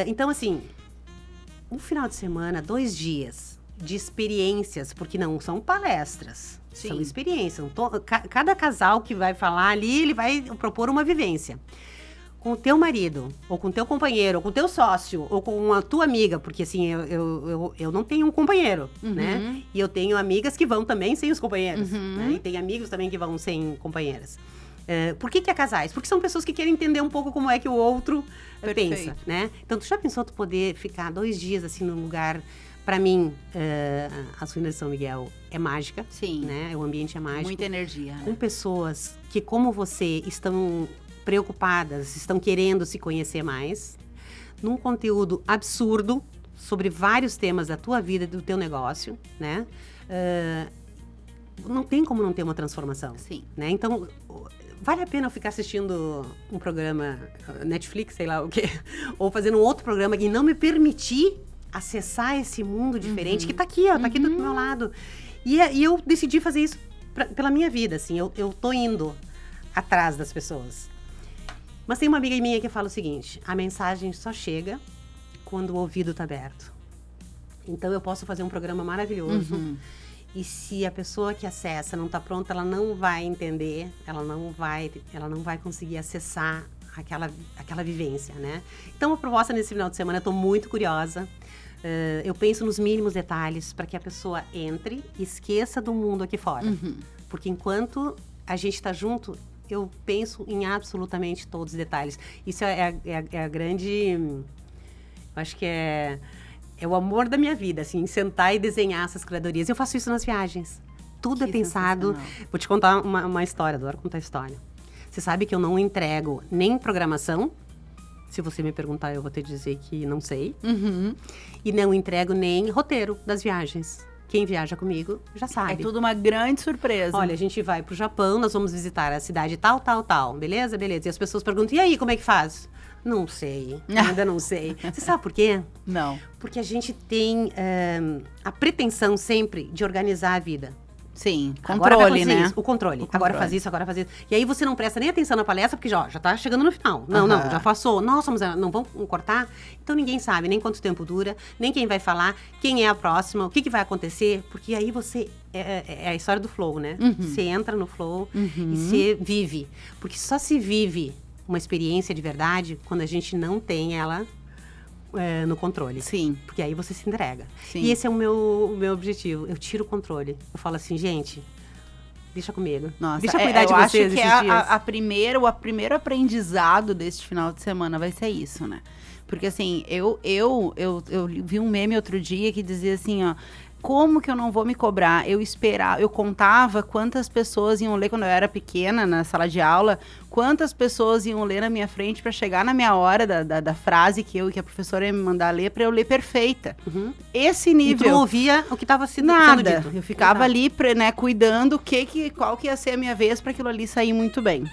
Então, assim, um final de semana, 2 dias de experiências, porque não são palestras. Sim. São experiências. Cada casal que vai falar ali, ele vai propor uma vivência. Com o teu marido, ou com o teu companheiro, ou com o teu sócio, ou com a tua amiga, porque assim, eu não tenho um companheiro, né? E eu tenho amigas que vão também sem os companheiros, né? E tem amigos também que vão sem companheiras. Por que é casais? Porque são pessoas que querem entender um pouco como é que o outro pensa, né? Então, tu já pensou tu poder ficar 2 dias assim num lugar... Para mim, a Suína de São Miguel é mágica. Sim. Né? O ambiente é mágico. Muita energia. Com pessoas que, como você, estão preocupadas, estão querendo se conhecer mais. Num conteúdo absurdo sobre vários temas da tua vida e do teu negócio, né? Não tem como não ter uma transformação. Sim. Né? Então, vale a pena eu ficar assistindo um programa Netflix, sei lá o quê, ou fazendo um outro programa e não me permitir acessar esse mundo diferente que tá aqui, ó, tá aqui do meu lado. E eu decidi fazer isso pela minha vida, assim, eu tô indo atrás das pessoas. Mas tem uma amiga minha que fala o seguinte, a mensagem só chega quando o ouvido tá aberto. Então eu posso fazer um programa maravilhoso e se a pessoa que acessa não tá pronta, ela não vai entender, ela não vai conseguir acessar aquela vivência, né? Então, a proposta nesse final de semana, eu estou muito curiosa. Eu penso nos mínimos detalhes para que a pessoa entre e esqueça do mundo aqui fora. Porque enquanto a gente está junto, eu penso em absolutamente todos os detalhes. Isso é a grande... Eu acho que é o amor da minha vida, assim, sentar e desenhar essas curadorias. Eu faço isso nas viagens. Tudo é pensado. Vou te contar uma história, adoro contar história. Você sabe que eu não entrego nem programação. Se você me perguntar, eu vou te dizer que não sei. E não entrego nem roteiro das viagens. Quem viaja comigo já sabe. É tudo uma grande surpresa. Olha, a gente vai pro Japão, nós vamos visitar a cidade tal, tal, tal. Beleza? Beleza. E as pessoas perguntam, e aí, como é que faz? Não sei, ainda não sei. Você sabe por quê? Não. Porque a gente tem a pretensão sempre de organizar a vida. Sim, controle, né? Isso, o controle. Agora faz isso, agora faz isso. E aí você não presta nem atenção na palestra, porque já tá chegando no final. Não, já passou. Nossa, mas não vamos cortar? Então ninguém sabe nem quanto tempo dura, nem quem vai falar, quem é a próxima, o que vai acontecer. Porque aí você... É a história do flow, né? Você entra no flow e você vive. Porque só se vive uma experiência de verdade quando a gente não tem ela... no controle. Sim. Porque aí você se entrega. Sim. E esse é o meu objetivo. Eu tiro o controle. Eu falo assim, gente, deixa comigo. Nossa, deixa eu cuidar de vocês esses esses dias. O primeiro aprendizado deste final de semana vai ser isso, né? Porque assim, eu vi um meme outro dia que dizia assim, ó, como que eu não vou me cobrar? Eu contava quantas pessoas iam ler quando eu era pequena, na sala de aula, quantas pessoas iam ler na minha frente para chegar na minha hora da frase que a professora ia me mandar ler, para eu ler perfeita. Esse nível. E tu não ouvia o que estava sendo dito. Eu ficava ali, né, cuidando qual que ia ser a minha vez para aquilo ali sair muito bem.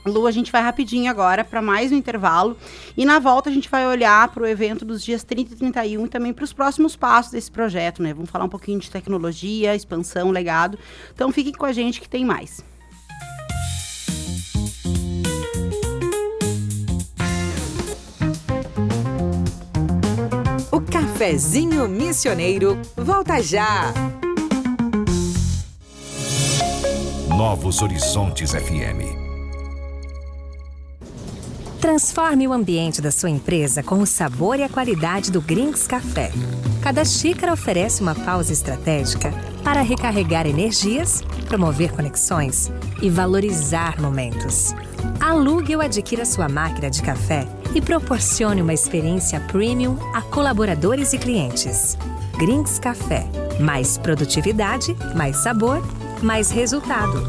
Lu, a gente vai rapidinho agora para mais um intervalo e na volta a gente vai olhar para o evento dos dias 30 e 31 e também para os próximos passos desse projeto, né? Vamos falar um pouquinho de tecnologia, expansão, legado. Então fiquem com a gente que tem mais. O Cafezinho Missioneiro volta já! Novos Horizontes FM. Transforme o ambiente da sua empresa com o sabor e a qualidade do Grinks Café. Cada xícara oferece uma pausa estratégica para recarregar energias, promover conexões e valorizar momentos. Alugue ou adquira sua máquina de café e proporcione uma experiência premium a colaboradores e clientes. Grinks Café. Mais produtividade, mais sabor, mais resultado.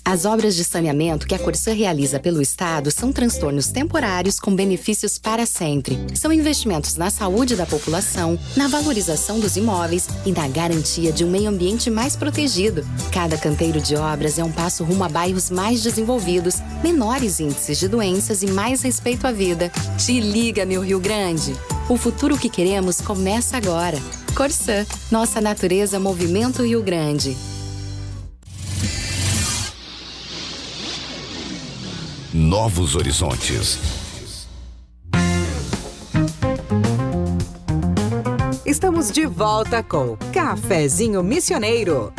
As obras de saneamento que a Corsã realiza pelo Estado são transtornos temporários com benefícios para sempre. São investimentos na saúde da população, na valorização dos imóveis e na garantia de um meio ambiente mais protegido. Cada canteiro de obras é um passo rumo a bairros mais desenvolvidos, menores índices de doenças e mais respeito à vida. Te liga, meu Rio Grande! O futuro que queremos começa agora. Corsã, nossa natureza, movimento Rio Grande. Novos Horizontes. Estamos de volta com Cafezinho Missioneiro.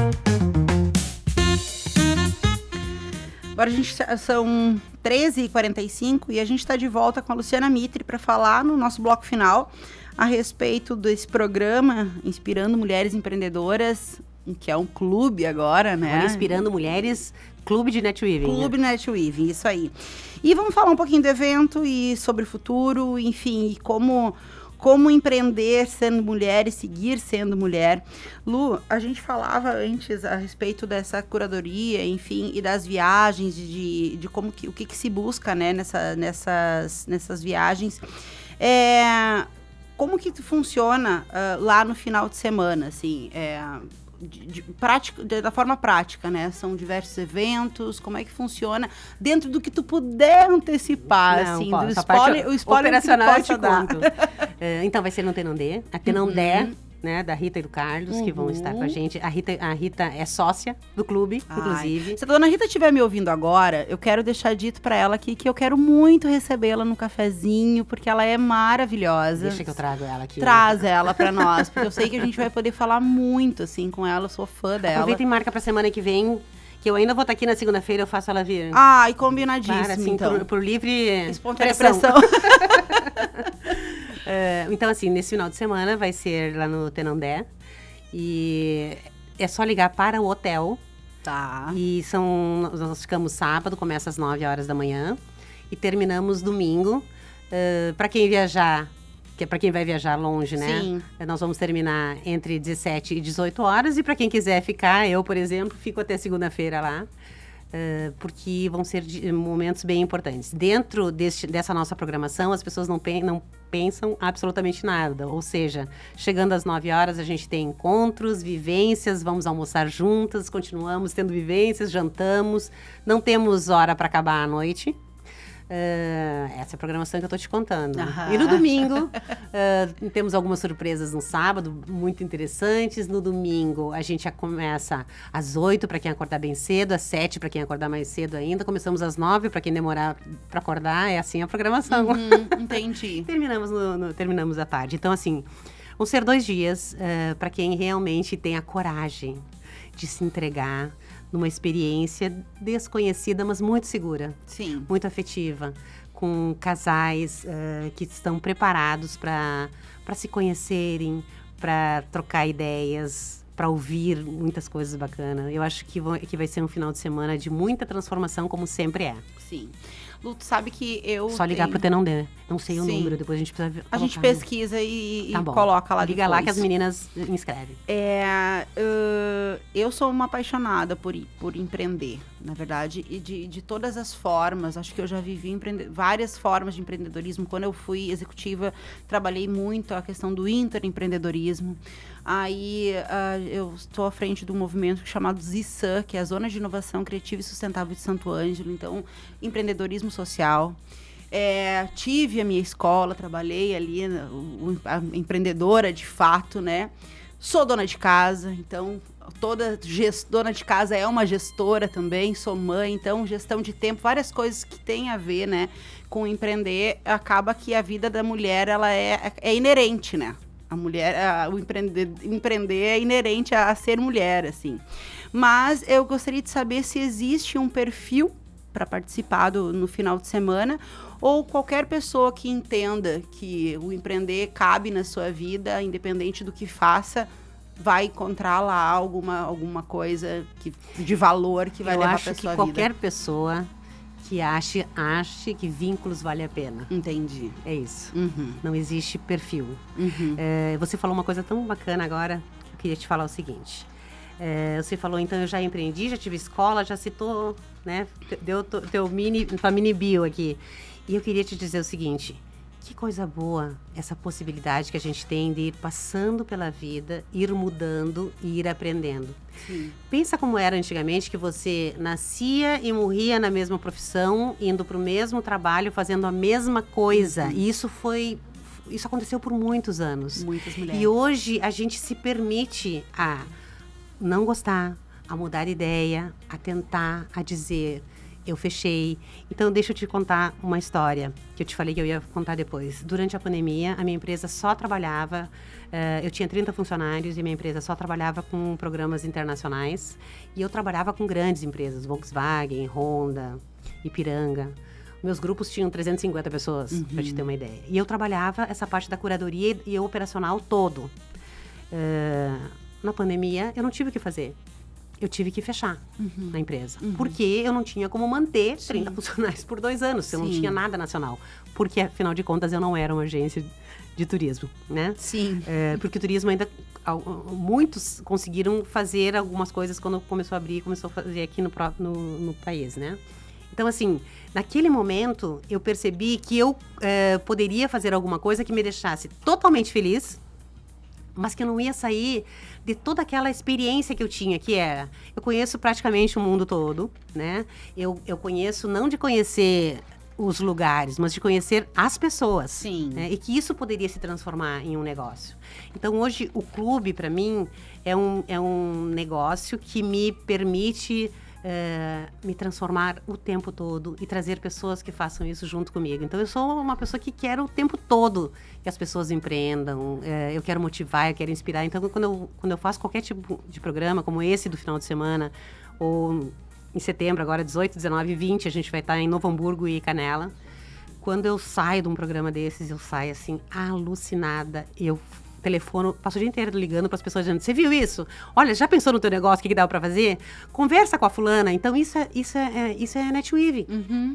Agora são 13h45 e a gente está de volta com a Luciana Mitre para falar no nosso bloco final a respeito desse programa Inspirando Mulheres Empreendedoras, que é um clube agora, né? Agora Inspirando Mulheres, Clube de Netweaving. Clube Netweaving, isso aí. E vamos falar um pouquinho do evento e sobre o futuro, enfim, e como empreender sendo mulher e seguir sendo mulher. Lu, a gente falava antes a respeito dessa curadoria, enfim, e das viagens, de como o que se busca, né, nessas viagens. Como que funciona lá no final de semana, assim, da forma prática, né? São diversos eventos, como é que funciona dentro do que tu puder antecipar, não, assim, pô, do spoiler, o spoiler operacional que tu possa dar. Então vai ser no Tenondê, a Tenondé, né, da Rita e do Carlos, que vão estar com a gente. A Rita é sócia do clube, inclusive. Se a dona Rita estiver me ouvindo agora, eu quero deixar dito pra ela aqui que eu quero muito recebê-la no cafezinho, porque ela é maravilhosa. Deixa que eu trago ela aqui. Traz ela pra nós, porque eu sei que a gente vai poder falar muito, assim, com ela, eu sou fã dela. Aproveita e marca pra semana que vem, Que eu ainda vou estar aqui na segunda-feira, eu faço ela vir. Ai, combinadíssimo, Claro, assim, então. por livre Espontânea pressão. pressão. Então, assim, nesse final de semana vai ser lá no Tenandé. E é só ligar para o hotel. Tá. E nós ficamos sábado, começa às 9 horas da manhã. E terminamos domingo. Para quem viajar, que é para quem vai viajar longe, né? Sim. Nós vamos terminar entre 17 e 18 horas. E para quem quiser ficar, eu, por exemplo, fico até segunda-feira lá. Porque vão ser momentos bem importantes. Dentro dessa nossa programação, as pessoas não pensam absolutamente nada. Ou seja, chegando às 9 horas, a gente tem encontros, vivências, vamos almoçar juntas, continuamos tendo vivências, jantamos. Não temos hora para acabar a noite. Essa é a programação que eu estou te contando. E no domingo, temos algumas surpresas no sábado, muito interessantes. No domingo, a gente já começa às 8 para quem acordar bem cedo, às 7 para quem acordar mais cedo ainda. Começamos às 9 para quem demorar para acordar. É assim a programação. Entendi. Terminamos à tarde. Então, assim, vão ser 2 dias para quem realmente tem a coragem de se entregar numa experiência desconhecida, mas muito segura. Sim. Muito afetiva, com casais que estão preparados para se conhecerem, para trocar ideias, para ouvir muitas coisas bacanas. Eu acho que vai ser um final de semana de muita transformação, como sempre é. Sim. Lu, tu sabe que eu Só ligar pro Tenandé. Não sei o Sim. número, depois a gente precisa ver. A gente pesquisa e Tá bom. coloca lá Liga depois. lá que as meninas inscrevem. Eu sou uma apaixonada por empreender, na verdade, e de todas as formas. Acho que eu já vivi várias formas de empreendedorismo. Quando eu fui executiva, trabalhei muito a questão do intraempreendedorismo. Aí eu estou à frente de um movimento chamado ZISAN, que é a Zona de Inovação Criativa e Sustentável de Santo Ângelo. Então, empreendedorismo social. Tive a minha escola, trabalhei ali, a empreendedora de fato, né? Sou dona de casa, então toda dona de casa é uma gestora também, sou mãe, então gestão de tempo, várias coisas que têm a ver, né, com empreender. Acaba que a vida da mulher, ela é inerente, né? A mulher, o empreender é inerente a ser mulher, assim. Mas eu gostaria de saber se existe um perfil para participar no final de semana, ou qualquer pessoa que entenda que o empreender cabe na sua vida, independente do que faça, vai encontrar lá alguma coisa de valor que vai levar para sua vida. Eu acho que qualquer pessoa que ache que vínculos vale a pena. Entendi. É isso. Uhum. Não existe perfil. Uhum. Você falou uma coisa tão bacana agora, que eu queria te falar o seguinte. Você falou, então, eu já empreendi, já tive escola, já citou, né? Deu tua mini bio aqui. E eu queria te dizer o seguinte, que coisa boa essa possibilidade que a gente tem de ir passando pela vida, ir mudando e ir aprendendo. Sim. Pensa como era antigamente, que você nascia e morria na mesma profissão, indo para o mesmo trabalho, fazendo a mesma coisa. Uhum. E isso aconteceu por muitos anos. Muitas mulheres. E hoje a gente se permite a não gostar, a mudar de ideia, a tentar, a dizer, eu fechei. Então, deixa eu te contar uma história que eu te falei que eu ia contar depois. Durante a pandemia, a minha empresa só trabalhava, eu tinha 30 funcionários e minha empresa só trabalhava com programas internacionais. E eu trabalhava com grandes empresas, Volkswagen, Honda, Ipiranga. Meus grupos tinham 350 pessoas, para te ter uma ideia. E eu trabalhava essa parte da curadoria e operacional todo. Na pandemia, eu não tive o que fazer. Eu tive que fechar a empresa. Porque eu não tinha como manter 30 funcionários por 2 anos. Eu não tinha nada nacional. Porque, afinal de contas, eu não era uma agência de turismo, né? Sim. Porque o turismo ainda... Muitos conseguiram fazer algumas coisas quando começou a abrir, começou a fazer aqui no país, né? Então, assim, naquele momento, eu percebi que eu poderia fazer alguma coisa que me deixasse totalmente feliz, mas que eu não ia sair de toda aquela experiência que eu tinha, que era... Eu conheço praticamente o mundo todo, né? Eu conheço, não de conhecer os lugares, mas de conhecer as pessoas. Sim. Né? E que isso poderia se transformar em um negócio. Então, hoje, o clube, para mim, é um negócio que me permite... me transformar o tempo todo e trazer pessoas que façam isso junto comigo. Então, eu sou uma pessoa que quero o tempo todo que as pessoas empreendam, eu quero motivar, eu quero inspirar. Então, quando eu faço qualquer tipo de programa, como esse do final de semana, ou em setembro, agora 18, 19 e 20, a gente vai estar em Novo Hamburgo e Canela. Quando eu saio de um programa desses, eu saio assim, alucinada. Eu telefono, passo o dia inteiro ligando para as pessoas dizendo, você viu isso? Olha, já pensou no teu negócio, o que dá para fazer? Conversa com a fulana. Então, isso é NetWeave.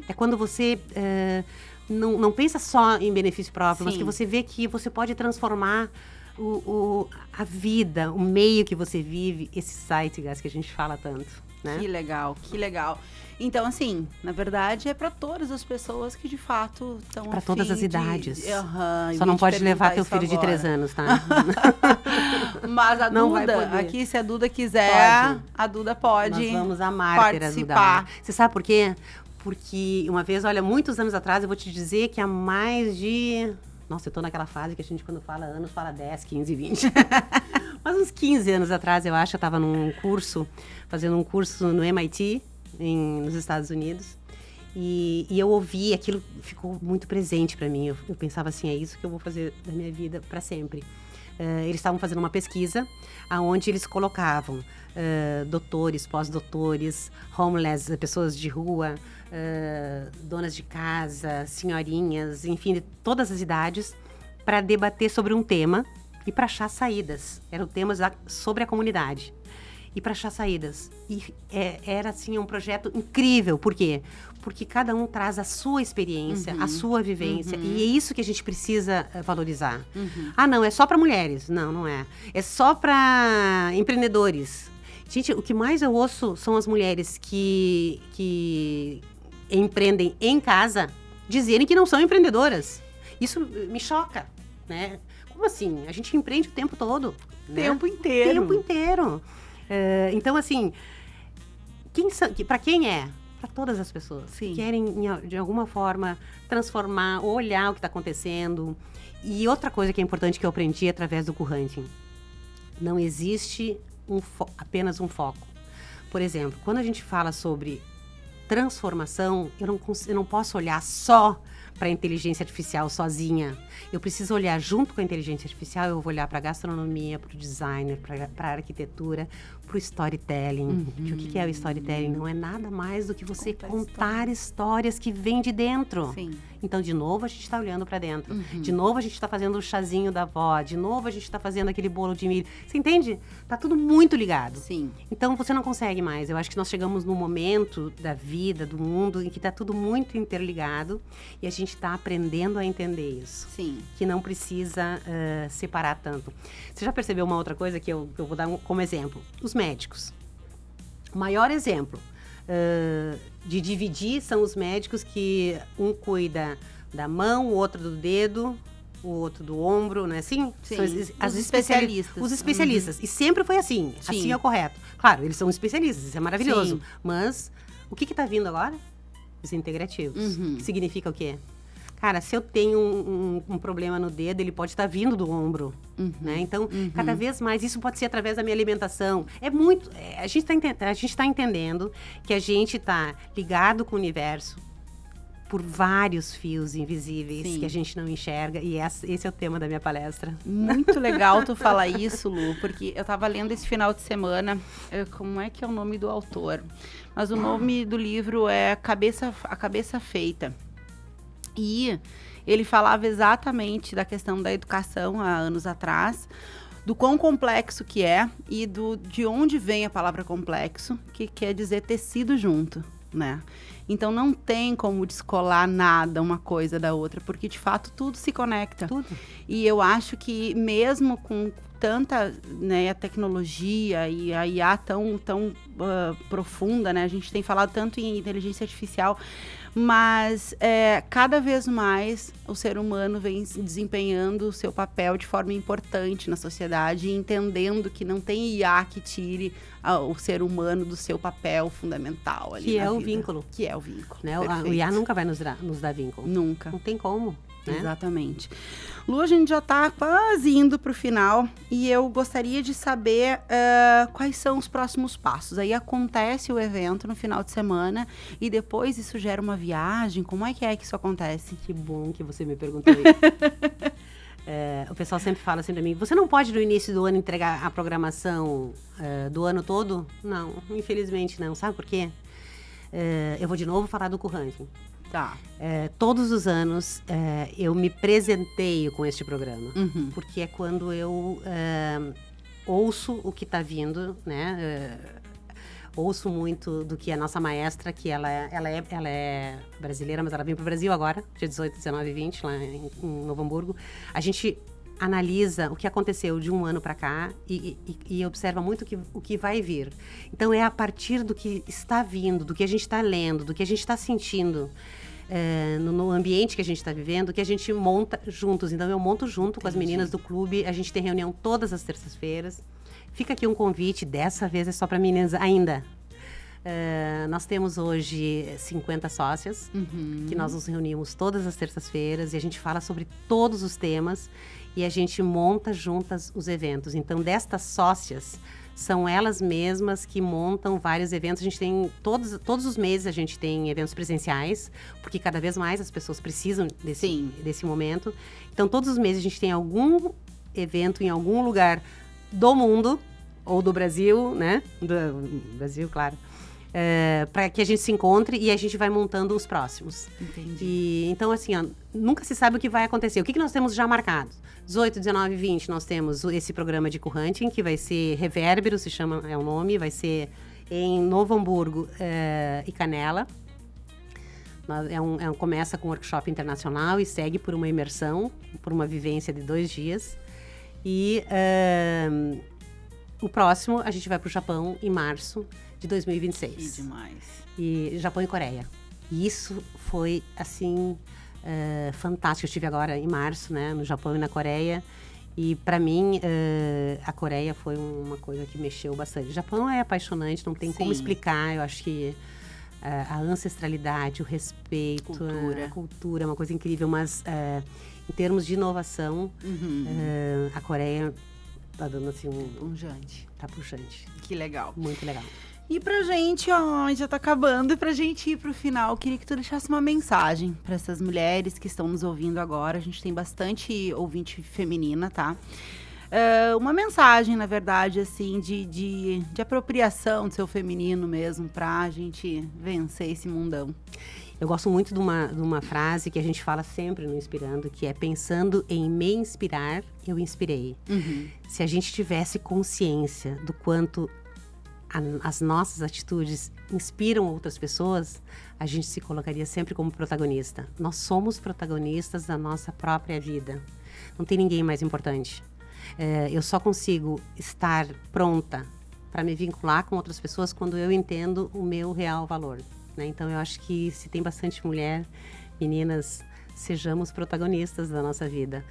É quando você não pensa só em benefício próprio, mas que você vê que você pode transformar a vida, o meio que você vive, esse zeitgeist que a gente fala tanto, né? Que legal, que legal. Então, assim, na verdade, é para todas as pessoas que de fato estão para todas as idades. Uhum, só não pode levar teu filho de 3 anos, tá? Mas a não Duda, aqui, se a Duda quiser, pode. A Duda pode. Nós vamos amar ter a Duda. Você sabe por quê? Porque uma vez, olha, muitos anos atrás, eu vou te dizer que há mais de... Nossa, eu tô naquela fase que a gente, quando fala anos, fala 10, 15, 20. Mas uns 15 anos atrás, eu acho, eu tava num curso, fazendo um curso no MIT, nos Estados Unidos. E eu ouvi, aquilo ficou muito presente para mim. Eu pensava assim, é isso que eu vou fazer da minha vida para sempre. Eles estavam fazendo uma pesquisa onde eles colocavam doutores, pós-doutores, homeless, pessoas de rua, donas de casa, senhorinhas, enfim, de todas as idades, para debater sobre um tema e para achar saídas. Eram temas sobre a comunidade. E para achar saídas. E era, assim, um projeto incrível. Por quê? Porque cada um traz a sua experiência, a sua vivência. E é isso que a gente precisa valorizar. Ah, não, é só para mulheres. Não, não é. É só para empreendedores. Gente, o que mais eu ouço são as mulheres que empreendem em casa dizerem que não são empreendedoras. Isso me choca, né? Como assim? A gente empreende o tempo todo. Né? Tempo inteiro. Tempo inteiro. Então, assim, para quem é? Para todas as pessoas que querem, de alguma forma, transformar, olhar o que está acontecendo. E outra coisa que é importante que eu aprendi através do co-hunting. Não existe apenas um foco. Por exemplo, quando a gente fala sobre transformação, eu não posso olhar só para a inteligência artificial sozinha. Eu preciso olhar junto com a inteligência artificial, eu vou olhar para a gastronomia, para o designer, para a arquitetura, para o storytelling. Que o que é o storytelling? Não é nada mais do que você contar histórias que vêm de dentro. Sim. Então, de novo, a gente está olhando para dentro. De novo, a gente está fazendo o chazinho da avó. De novo, a gente está fazendo aquele bolo de milho. Você entende? Tá tudo muito ligado. Sim. Então, você não consegue mais. Eu acho que nós chegamos num momento da vida, do mundo, em que está tudo muito interligado e a gente está aprendendo a entender isso. Sim. Que não precisa separar tanto. Você já percebeu uma outra coisa que eu vou dar como exemplo? Os médicos. O maior exemplo de dividir são os médicos que um cuida da mão, o outro do dedo, o outro do ombro, não é assim? Sim, São os especialistas. Os especialistas. E sempre foi assim. Sim. Assim é o correto. Claro, eles são especialistas, isso é maravilhoso. Sim. Mas o que está vindo agora? Os integrativos. Que significa o quê? Cara, se eu tenho um problema no dedo, ele pode estar vindo do ombro, né? Então, cada vez mais, isso pode ser através da minha alimentação. A gente está entendendo que a gente está ligado com o universo por vários fios invisíveis que a gente não enxerga. E esse é o tema da minha palestra. Muito legal tu falar isso, Lu, porque eu tava lendo esse final de semana, como é que é o nome do autor? Mas o nome do livro é A Cabeça Feita. E ele falava exatamente da questão da educação há anos atrás, do quão complexo que é e de onde vem a palavra complexo, que quer dizer tecido junto, né? Então não tem como descolar nada uma coisa da outra, porque de fato tudo se conecta. Tudo. E eu acho que mesmo com tanta, né, a tecnologia e a IA tão profunda, né? A gente tem falado tanto em inteligência artificial, mas cada vez mais o ser humano vem desempenhando o seu papel de forma importante na sociedade, entendendo que não tem IA que tire o ser humano do seu papel fundamental ali Que na é o vida. vínculo. Que é o vínculo. Né? Perfeito. O IA nunca vai nos dar vínculo. Nunca. Não tem como. Né? Exatamente. Lu, a gente já está quase indo para o final e eu gostaria de saber quais são os próximos passos. Aí acontece o evento no final de semana e depois isso gera uma viagem. Como é que isso acontece? Que bom que você me perguntou isso. O pessoal sempre fala assim pra mim, você não pode no início do ano entregar a programação do ano todo? Não, infelizmente não. Sabe por quê? eu vou de novo falar do Curranking. Tá. Todos os anos eu me presenteio com este programa, porque é quando eu ouço o que está vindo, né? Ouço muito do que a nossa maestra, que ela é brasileira, mas ela vem para o Brasil agora, dia 18, 19 e 20, lá em Novo Hamburgo. A gente analisa o que aconteceu de um ano para cá e observa muito o que vai vir. Então, é a partir do que está vindo, do que a gente está lendo, do que a gente está sentindo no ambiente que a gente está vivendo, que a gente monta juntos. Então, eu monto junto com as meninas do clube, a gente tem reunião todas as terças-feiras. Fica aqui um convite, dessa vez é só para meninas ainda. Nós temos hoje 50 sócias, que nós nos reunimos todas as terças-feiras e a gente fala sobre todos os temas e a gente monta juntas os eventos. Então, destas sócias, são elas mesmas que montam vários eventos. A gente tem, todos os meses a gente tem eventos presenciais, porque cada vez mais as pessoas precisam desse momento. Então, todos os meses a gente tem algum evento em algum lugar do mundo, ou do Brasil, né? Do Brasil, claro. Para que a gente se encontre e a gente vai montando os próximos. Entendi. Então, assim, nunca se sabe o que vai acontecer. O que nós temos já marcado? 18, 19 e 20, nós temos esse programa de Curranting, que vai ser Revérbero, se chama, é o nome, vai ser em Novo Hamburgo e Canela. Começa com um workshop internacional e segue por uma imersão, por uma vivência de 2 dias. E o próximo, a gente vai para o Japão em março de 2026. Que demais. E Japão e Coreia. E isso foi, assim, fantástico. Eu estive agora em março, né, no Japão e na Coreia. E, para mim, a Coreia foi uma coisa que mexeu bastante. O Japão é apaixonante, não tem como explicar. Eu acho que a ancestralidade, o respeito, a cultura é uma coisa incrível. Mas, em termos de inovação, a Coreia tá dando, assim, Punjante. Tá puxante. Que legal. Muito legal. E pra gente, já tá acabando, e pra gente ir pro final, queria que tu deixasse uma mensagem pra essas mulheres que estão nos ouvindo agora. A gente tem bastante ouvinte feminina, tá? Uma mensagem, na verdade, assim, de apropriação do seu feminino mesmo, pra gente vencer esse mundão. Eu gosto muito de uma frase que a gente fala sempre no Inspirando, que é: pensando em me inspirar, eu inspirei. Se a gente tivesse consciência do quanto as nossas atitudes inspiram outras pessoas, a gente se colocaria sempre como protagonista. Nós somos protagonistas da nossa própria vida. Não tem ninguém mais importante. Eu só consigo estar pronta para me vincular com outras pessoas quando eu entendo o meu real valor, né? Então, eu acho que se tem bastante mulher, meninas, sejamos protagonistas da nossa vida.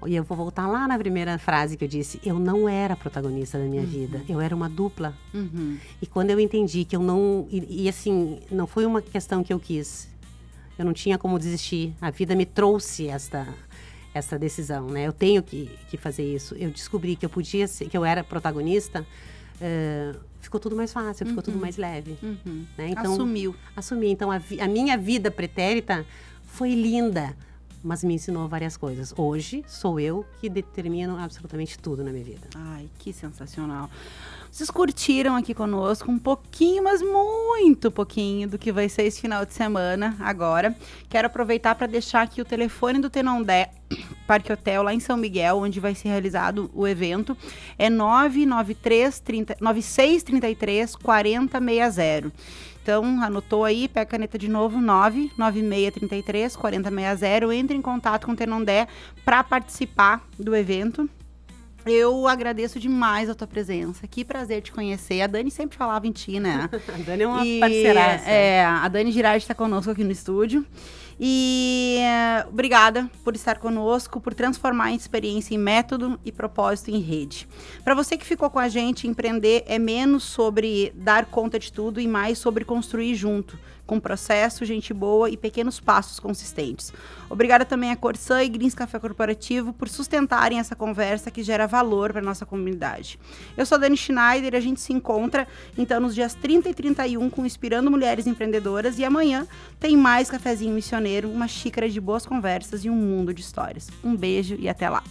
E eu vou voltar lá na primeira frase que eu disse: eu não era protagonista da minha vida, eu era uma dupla. E quando eu entendi que eu não... E assim, não foi uma questão que eu quis. Eu não tinha como desistir. A vida me trouxe essa decisão, né? Eu tenho que fazer isso. Eu descobri que eu podia ser, que eu era protagonista, ficou tudo mais fácil, ficou tudo mais leve. Né? Então, assumi. Então, a minha vida pretérita foi linda, mas me ensinou várias coisas. Hoje, sou eu que determino absolutamente tudo na minha vida. Ai, que sensacional. Vocês curtiram aqui conosco um pouquinho, mas muito pouquinho, do que vai ser esse final de semana agora. Quero aproveitar para deixar aqui o telefone do Tenondé Parque Hotel, lá em São Miguel, onde vai ser realizado o evento. É 9633 4060. Então, anotou aí, pega a caneta de novo, 99633 4060. Entre em contato com o Tenondé para participar do evento. Eu agradeço demais a tua presença. Que prazer te conhecer. A Dani sempre falava em ti, né? A Dani é uma parceiraça. A Dani Girardi está conosco aqui no estúdio. E obrigada por estar conosco, por transformar a experiência em método e propósito em rede. Para você que ficou com a gente, empreender é menos sobre dar conta de tudo e mais sobre construir junto, com processo, gente boa e pequenos passos consistentes. Obrigada também a Corsã e Greens Café Corporativo por sustentarem essa conversa que gera valor para nossa comunidade. Eu sou a Dani Schneider e a gente se encontra, então, nos dias 30 e 31 com Inspirando Mulheres Empreendedoras, e amanhã tem mais Cafezinho Missioneiro, uma xícara de boas conversas e um mundo de histórias. Um beijo e até lá!